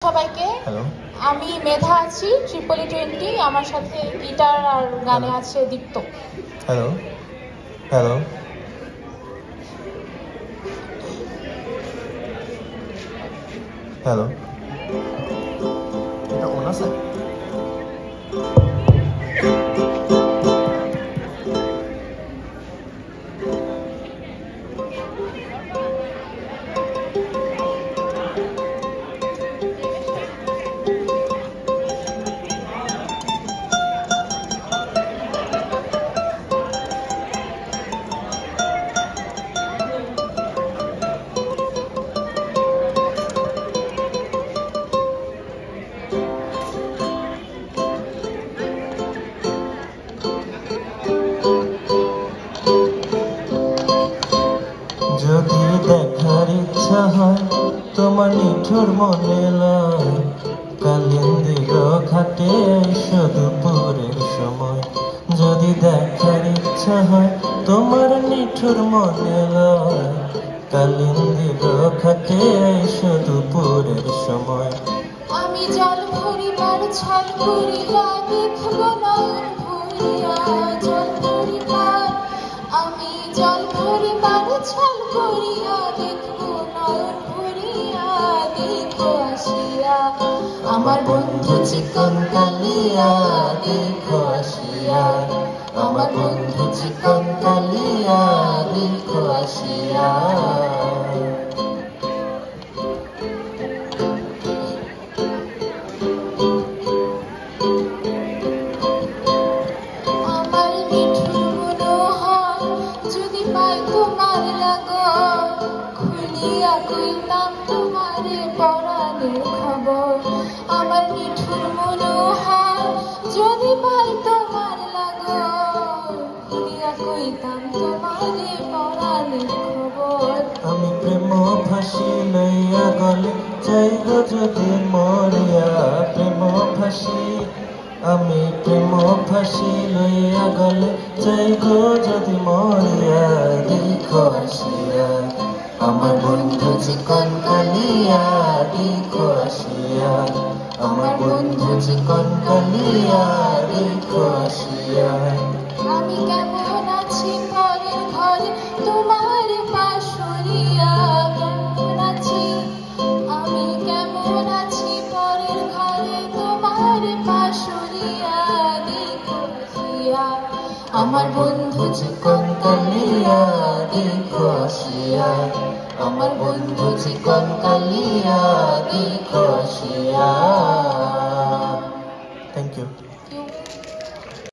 সবাইকে হ্যালো আমি মেধা আছি ট্রিপলি 20 আমার সাথে গিটার আর গানে আছে দীপ্ত। হ্যালো হ্যালো হ্যালো এটা ওনা স্যার যদি দেখার ইচ্ছা হয় তোমার নিঠুর মনে লয় কালিন্দির ঘাটে এসো দুপুরের সময়। যদি দেখার ইচ্ছা হয় তোমার নিঠুর মনে লয় কালিন্দির ঘাটে এসো দুপুরের সময়। আমি জল ভরিবার ছল করিয়া দেখব নয়ন ভরিয়া জল ভরিবার আমি জল ভরিবার ছল করিয়া দেখব নয়ন ভরিয়া দেখো আসিয়া আমার বন্ধু চিকন কালিয়া দেখো আসিয়া আমার বন্ধু চিকন কালিয়া দেখো আসিয়া। আমার মিঠুর মনোহর যদি পাই তোমার লাগর খুলিয়া কইতাম তোমারে পরাণের খবর। আমার মিঠুর মনোহর যদি পাই তোমার লাগর খুলিয়া কইতাম তোমারে পরাণের খবর। আমি প্রেম ফাঁসি লইয়া গলে যাইব যদি মরিয়া প্রেম ফাঁসি আমি প্রেম ফাঁসি লইয়া গলে যাইব যদি মরিয়া দেখো আসিয়া আমার বন্ধু চিকন কালিয়া দেখো আসিয়া আমার বন্ধু চিকন কালিয়া দেখো আসিয়া। আমি কেমন আছি পরের ঘরে তোমার পাশরিয়া কেমন আছি আমি কেমন আছি পরের ঘরে তোমার পাশরিয়া দেখো আসিয়া আমার বন্ধু চিকন কালিয়া দেখো আসিয়া আমার বন্ধু চিকন কালিয়া দেখো আসিয়া। Thank you.